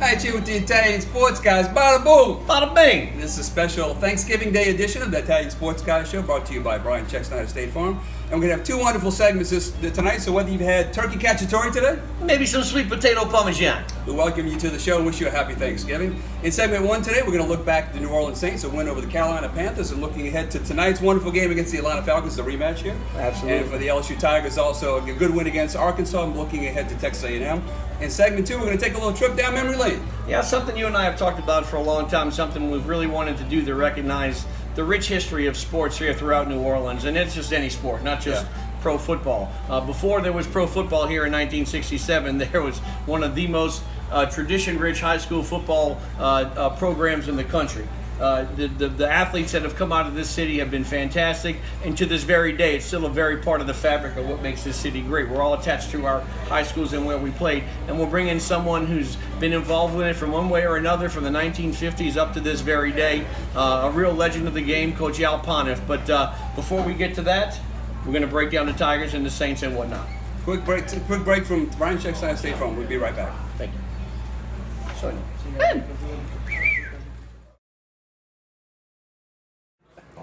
Night here with the Italian Sports Guys. Bada boom! Bada bing! This is a special Thanksgiving Day edition of the Italian Sports Guys Show, brought to you by Brian Chexton at State Farm. And we're going to have two wonderful segments tonight, so whether you've had turkey cacciatore today, maybe some sweet potato parmesan, we welcome you to the show and wish you a happy Thanksgiving. In segment one today, we're going to look back at the New Orleans Saints, a win over the Carolina Panthers, and looking ahead to tonight's wonderful game against the Atlanta Falcons, the rematch here. Absolutely. And for the LSU Tigers, also a good win against Arkansas. I'm looking ahead to Texas A&M. In segment two, we're going to take a little trip down memory lane. Yeah, something you and I have talked about for a long time, something we've really wanted to do to recognize the rich history of sports here throughout New Orleans, and it's just any sport, not just pro football. Before there was pro football here in 1967, there was one of the most tradition-rich high school football programs in the country. The athletes that have come out of this city have been fantastic, and to this very day, it's still a very part of the fabric of what makes this city great. We're all attached to our high schools and where we played, and we'll bring in someone who's been involved with it from one way or another from the 1950s up to this very day, a real legend of the game, Coach Al Pontiff. But before we get to that, we're going to break down the Tigers and the Saints and whatnot. Quick break from Brian Chexton at State Farm. We'll be right back. Thank you. Sonia.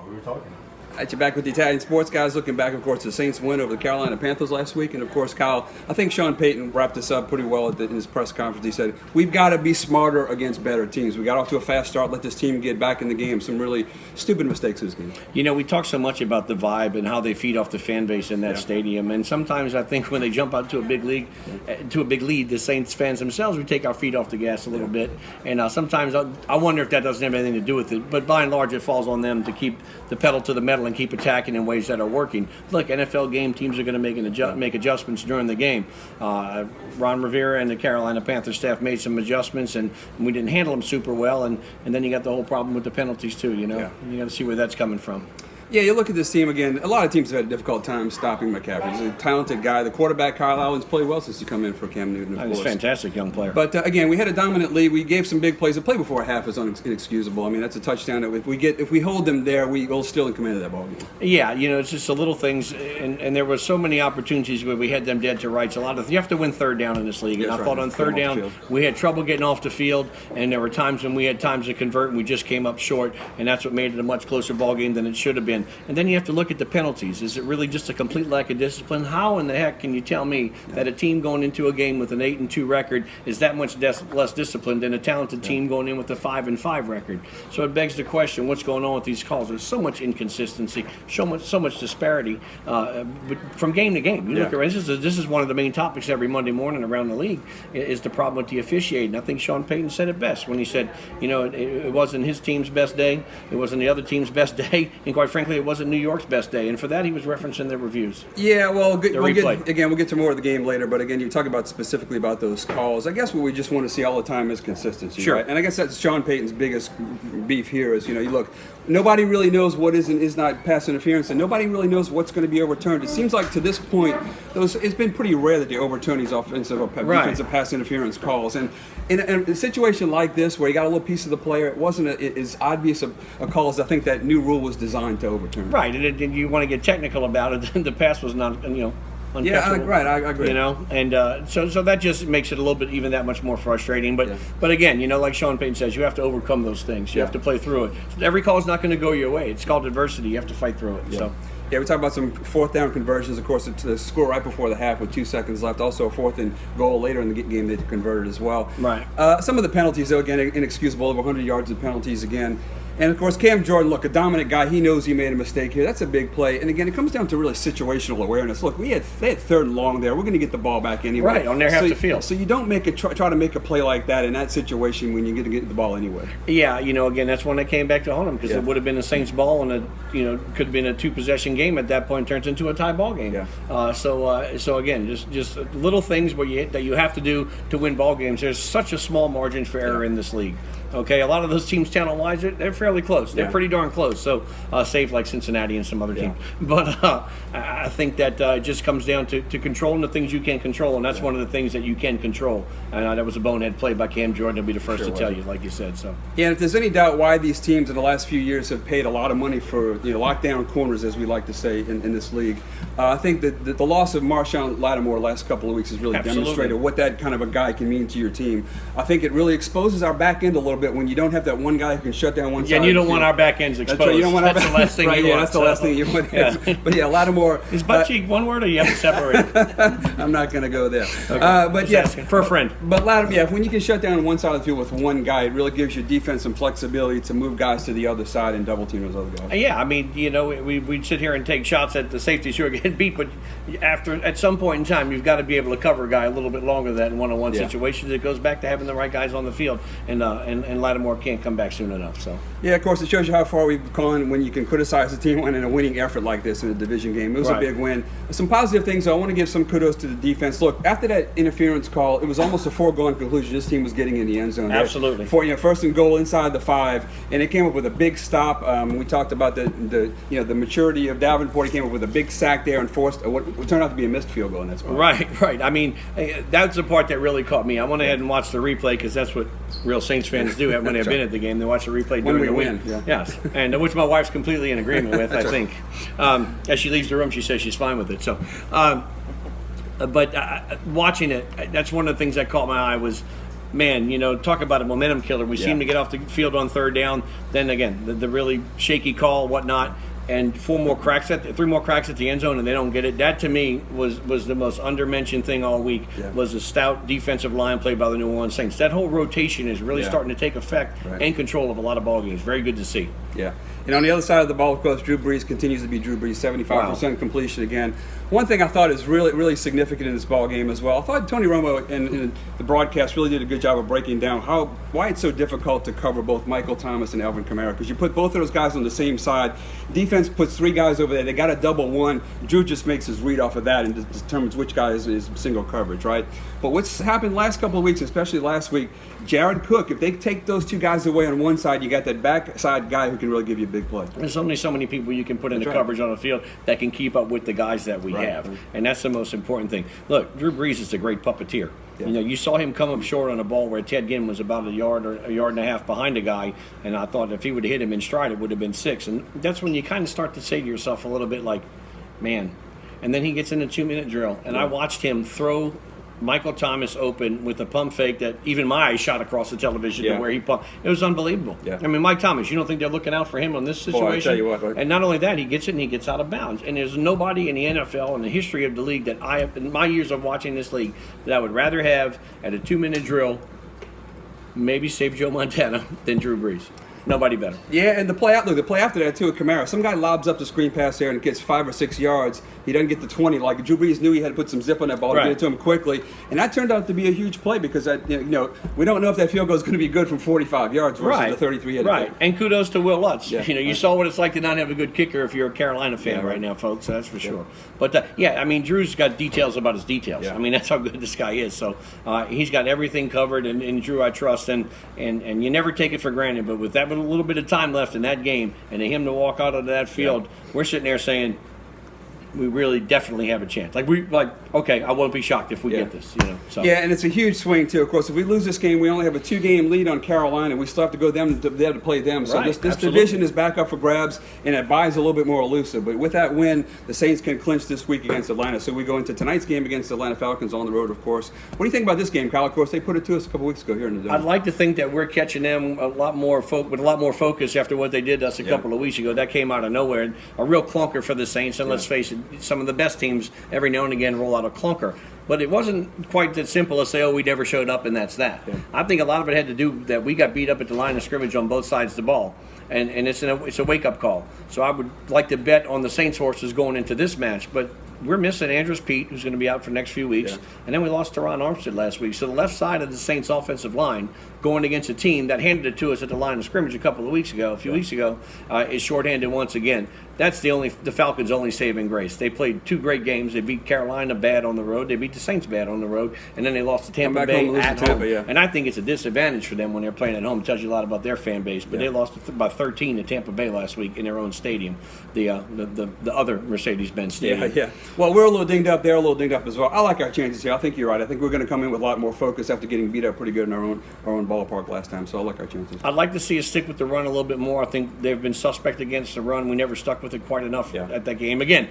We were talking. At you back with the Italian Sports Guys, looking back, of course, the Saints win over the Carolina Panthers last week. And, of course, Kyle, I think Sean Payton wrapped this up pretty well in his press conference. He said, we've got to be smarter against better teams. We got off to a fast start, let this team get back in the game. Some really stupid mistakes this game. You know, we talk so much about the vibe and how they feed off the fan base in that stadium. And sometimes I think when they jump out to a big lead, the Saints fans themselves, we take our feet off the gas a little bit. And sometimes I wonder if that doesn't have anything to do with it. But by and large, it falls on them to keep the pedal to the metal and keep attacking in ways that are working. Look, NFL game teams are going to make adjustments during the game. Ron Rivera and the Carolina Panthers staff made some adjustments, and we didn't handle them super well. And then you got the whole problem with the penalties too. You know, you got to see where that's coming from. Yeah, you look at this team again. A lot of teams have had a difficult time stopping McCaffrey. He's a talented guy. The quarterback, Kyle Allen's played well since he come in for Cam Newton, of course. He's a fantastic young player. But again, we had a dominant lead. We gave some big plays. The play before half is inexcusable. I mean, that's a touchdown that if we hold them there, we'll still in command of that ball game. Yeah, you know, it's just the little things, and there were so many opportunities where we had them dead to rights. You have to win third down in this league, and I thought on third down we had trouble getting off the field, and there were times when we had times to convert, and we just came up short, and that's what made it a much closer ball game than it should have been. And then you have to look at the penalties. Is it really just a complete lack of discipline? How in the heck can you tell me that a team going into a game with an 8-2 record is that much less disciplined than a talented team going in with a 5-5 record? So it begs the question: what's going on with these calls? There's so much inconsistency, so much disparity from game to game. You look around. This is one of the main topics every Monday morning around the league is the problem with the officiating. I think Sean Payton said it best when he said, you know, it wasn't his team's best day, it wasn't the other team's best day, and quite frankly, it wasn't New York's best day, and for that he was referencing their reviews. Yeah, well, we'll get to more of the game later, but again, you talk about specifically about those calls. I guess what we just want to see all the time is consistency. Sure. Right? And I guess that's Sean Payton's biggest beef here is, you know, you look, nobody really knows what is and is not pass interference, and nobody really knows what's going to be overturned. It seems like to this point, it's been pretty rare that they overturn these offensive or defensive pass interference calls. And in a situation like this, where you got a little piece of the player, it wasn't as obvious a call as I think that new rule was designed to overturn. Right, and you want to get technical about it. The pass was not, uncatchable. Yeah, I agree. You know, and so that just makes it a little bit even that much more frustrating. But again, you know, like Sean Payton says, you have to overcome those things. You have to play through it. Every call is not going to go your way. It's called adversity. You have to fight through it. Yeah. So. Yeah, we talked about some fourth down conversions. Of course, to the score right before the half with 2 seconds left. Also, a fourth and goal later in the game they converted as well. Right. Some of the penalties, though, again, inexcusable. Over 100 yards of penalties again. And, of course, Cam Jordan, look, a dominant guy. He knows he made a mistake here. That's a big play. And, again, it comes down to really situational awareness. Look, they had third and long there. We're going to get the ball back anyway. Right, on their half the field. So you don't try to make a play like that in that situation when you get to get the ball anyway. Yeah, you know, again, that's when they came back to haunt them because it would have been the Saints' ball and could have been a two-possession game at that point, turns into a tie ball game. Yeah. So again, just little things that you have to do to win ball games. There's such a small margin for error in this league. Okay, a lot of those teams talent-wise, they're fairly close. They're pretty darn close. So, save like Cincinnati and some other teams. But I think that it just comes down to controlling the things you can control, and that's one of the things that you can control. And that was a bonehead play by Cam Jordan. He'll be the first to tell you, like you said. So. Yeah, and if there's any doubt why these teams in the last few years have paid a lot of money for lockdown corners, as we like to say in this league, I think that the loss of Marshawn Lattimore the last couple of weeks has really demonstrated what that kind of a guy can mean to your team. I think it really exposes our back end a little bit when you don't have that one guy who can shut down one side. Yeah, and you don't want our back ends exposed. That's right. You don't want that's the last thing you want. That's the last thing you want. Yeah. But yeah, Lattimore. Is butt cheek one word, or you have to separate it? I'm not going to go there. Okay. But yeah, for a friend. But Lattimore, when you can shut down one side of the field with one guy, it really gives you defense and flexibility to move guys to the other side and double team those other guys. Yeah, I mean, we'd sit here and take shots at the safeties who are getting beat, but at some point in time, you've got to be able to cover a guy a little bit longer than that in one-on-one situations. It goes back to having the right guys on the field, and Lattimore can't come back soon enough. So yeah, of course, it shows you how far we've gone when you can criticize a team winning a winning effort like this in a division game. It was a big win. Some positive things. I want to give some kudos to the defense. Look, after that interference call, it was almost a foregone conclusion. This team was getting in the end zone. Absolutely. First and goal inside the 5, and it came up with a big stop. We talked about the maturity of Davenport. He came up with a big sack there and forced what turned out to be a missed field goal in that spot. Right. I mean, that's the part that really caught me. I went ahead and watched the replay because that's what real Saints fans do when they've been at the game. They watch the replay during the win. Yes, and which my wife's completely in agreement with. I think as she leaves the room, she says she's fine with it. So, but watching it, that's one of the things that caught my eye was. Man, talk about a momentum killer. We seem to get off the field on third down. Then again, the really shaky call, whatnot, and three more cracks at the end zone, and they don't get it. That to me was the most undermentioned thing all week. Was a stout defensive line play by the New Orleans Saints. That whole rotation is really starting to take effect and control of a lot of ball games. Very good to see. Yeah. And on the other side of the ball, of course, Drew Brees continues to be Drew Brees, 75% completion again. One thing I thought is really, really significant in this ball game as well. I thought Tony Romo and the broadcast really did a good job of breaking down why it's so difficult to cover both Michael Thomas and Alvin Kamara, because you put both of those guys on the same side. Defense puts 3 guys over there. They got a double one. Drew just makes his read off of that and determines which guy is single coverage, right? But what's happened last couple of weeks, especially last week, Jared Cook, if they take those 2 guys away on one side, you got that backside guy who can really give you a big play. There's only so many people you can put in the coverage on the field that can keep up with the guys that we have. And that's the most important thing. Look, Drew Brees is a great puppeteer. Yeah. You saw him come up short on a ball where Ted Ginn was about a yard or a yard and a half behind a guy, and I thought if he would have hit him in stride, it would have been 6. And that's when you kind of start to say to yourself a little bit like, man. And then he gets in a 2-minute drill, and I watched him throw Michael Thomas open with a pump fake that even my eyes shot across the television to where he pumped. It was unbelievable. Yeah. I mean, Mike Thomas, you don't think they're looking out for him on this situation? Boy, I tell you what, right? And not only that, he gets it and he gets out of bounds. And there's nobody in the NFL in the history of the league that I have, in my years of watching this league, that I would rather have at a 2-minute drill, maybe save Joe Montana, than Drew Brees. Nobody better. Yeah, and the play after that too, Kamara. Some guy lobs up the screen pass there and gets 5 or 6 yards. He doesn't get the 20. Like Drew Brees knew he had to put some zip on that ball to get it to him quickly, and that turned out to be a huge play because we don't know if that field goal is going to be good from 45 yards versus the 33 he had. And kudos to Will Lutz. Yeah. You saw what it's like to not have a good kicker if you're a Carolina fan right now, folks. That's for sure. But I mean, Drew's got details about his details. I mean, that's how good this guy is. So he's got everything covered, and Drew I trust, and you never take it for granted. But with that little bit of time left in that game, and to him to walk out onto that field, we're sitting there saying, we really definitely have a chance. Okay, I won't be shocked if we get this. So. Yeah, and it's a huge swing too. Of course, if we lose this game, we only have a 2-game lead on Carolina. We still have to go to play them. So this division is back up for grabs, and it buys a little bit more elusive. But with that win, the Saints can clinch this week against Atlanta. So we go into tonight's game against the Atlanta Falcons on the road, of course. What do you think about this game, Kyle? Of course, they put it to us a couple weeks ago here in the Dome. I'd like to think that we're catching them with a lot more focus after what they did to us a couple of weeks ago. That came out of nowhere. A real clunker for the Saints, and let's face it, some of the best teams every now and again roll out a clunker. But it wasn't quite that simple as say, we never showed up and that's that. Yeah. I think a lot of it had to do that we got beat up at the line of scrimmage on both sides of the ball. And it's a wake-up call. So I would like to bet on the Saints horses going into this match. But we're missing Andrews Pete, who's going to be out for the next few weeks. Yeah. And then we lost Teron Armstead last week. So the left side of the Saints offensive line going against a team that handed it to us at the line of scrimmage a few weeks ago, is shorthanded once again. That's the Falcons' only saving grace. They played 2 great games. They beat Carolina bad on the road. They beat the Saints bad on the road, and then they lost to Tampa Bay at home. And I think it's a disadvantage for them when they're playing at home. It tells you a lot about their fan base. But they lost by 13 to Tampa Bay last week in their own stadium, the other Mercedes-Benz stadium. Yeah. Well, we're a little dinged up. They're a little dinged up as well. I like our chances here. I think you're right. I think we're going to come in with a lot more focus after getting beat up pretty good in our own ballpark last time. So I like our chances. I'd like to see us stick with the run a little bit more. I think they've been suspect against the run. We never stuck with it quite enough at that game. Again,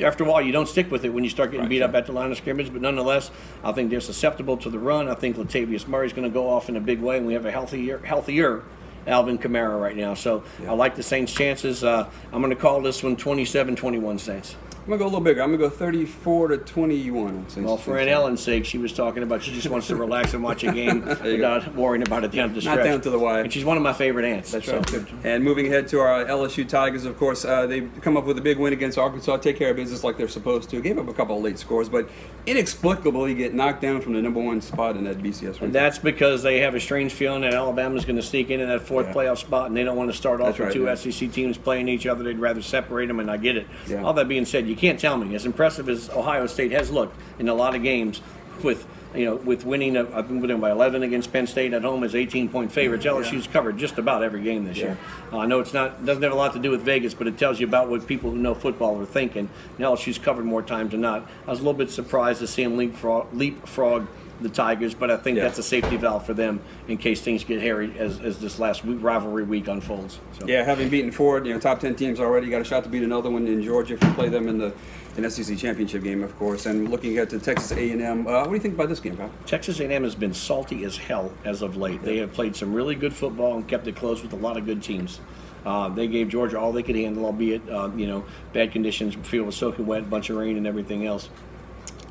after a while, you don't stick with it when you start getting beat up at the line of scrimmage. But nonetheless, I think they're susceptible to the run. I think Latavius Murray's going to go off in a big way, and we have a healthier Alvin Kamara right now. So I like the Saints' chances. I'm going to call this one 27-21 Saints. I'm going to go a little bigger. I'm going to go 34-21. Well, for Aunt Ellen's sake, she was talking about she just wants to relax and watch a game without worrying about it down the stretch. Not down to the wire. And she's one of my favorite aunts. That's right. And moving ahead to our LSU Tigers, of course, they come up with a big win against Arkansas, take care of business like they're supposed to. Gave up a couple of late scores, but inexplicably get knocked down from the #1 spot in that BCS race. And that's because they have a strange feeling that Alabama's going to sneak in that 4th playoff spot, and they don't want to start off with 2 SEC teams playing each other. They'd rather separate them, and I get it. Yeah. All that being said, you can't tell me, as impressive as Ohio State has looked in a lot of games with winning, I think winning by 11 against Penn State at home as 18-point favorites. LSU's covered just about every game this year. I know doesn't have a lot to do with Vegas, but it tells you about what people who know football are thinking. And LSU's covered more times than not. I was a little bit surprised to see them leapfrog the Tigers, but I think that's a safety valve for them in case things get hairy as this last rivalry week unfolds. So. Yeah, having beaten 4 top 10 teams already, you got a shot to beat another one in Georgia if you play them in the SEC championship game, of course. And looking ahead to Texas A&M, what do you think about this game, Pat? Texas A&M has been salty as hell as of late. They have played some really good football and kept it close with a lot of good teams. They gave Georgia all they could handle, albeit bad conditions, field was soaking wet, a bunch of rain and everything else.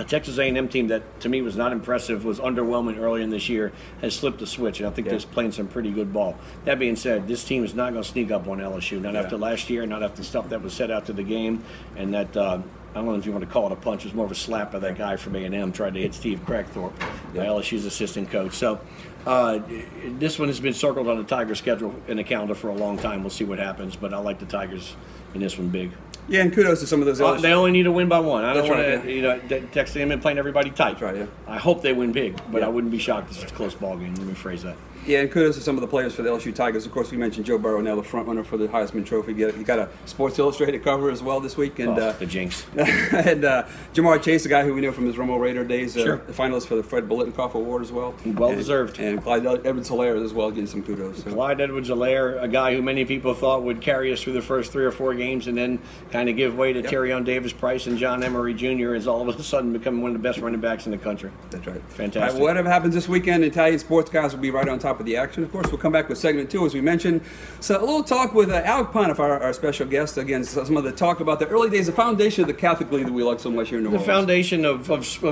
A Texas A&M team that, to me, was not impressive, was underwhelming early in this year, has slipped a switch, and I think they're playing some pretty good ball. That being said, this team is not going to sneak up on LSU, not after last year, not after stuff that was set out to the game, and that, I don't know if you want to call it a punch, it was more of a slap by that guy from A&M, tried to hit Steve Crackthorpe, LSU's assistant coach. So this one has been circled on the Tigers schedule in the calendar for a long time. We'll see what happens, but I like the Tigers in this one big. Yeah, and kudos to some of those. They only need to win by 1. I don't want to, Texas A&M playing everybody tight. That's right, yeah. I hope they win big, but I wouldn't be shocked if it's a close ball game. Let me phrase that. Yeah, and kudos to some of the players for the LSU Tigers. Of course, we mentioned Joe Burrow, now the front runner for the Heisman Trophy. You got a Sports Illustrated cover as well this week. And, the jinx. And Jamar Chase, a guy who we know from his Romo Raider days, the finalist for the Fred Biletnikoff Award as well. Well-deserved. And Clyde Edwards-Helaire as well, getting some kudos. So. Clyde Edwards-Helaire, a guy who many people thought would carry us through the first 3 or 4 games and then kind of give way to Terrion Davis-Price and John Emery Jr. is all of a sudden becoming one of the best running backs in the country. That's right. Fantastic. All right, whatever happens this weekend, Italian Sports Guys will be right on top of the action. Of course, we'll come back with segment 2, as we mentioned. So a little talk with Alec Poniff, our special guest. Again, some of the talk about the early days, the foundation of the Catholic League that we like so much here in New Orleans. The foundation of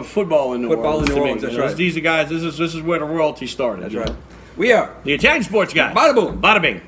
football in New Orleans. Football in New Orleans, that's right. These are guys, this is where the royalty started. That's right. We are the Italian Sports Guys. Bada boom. Bada bing.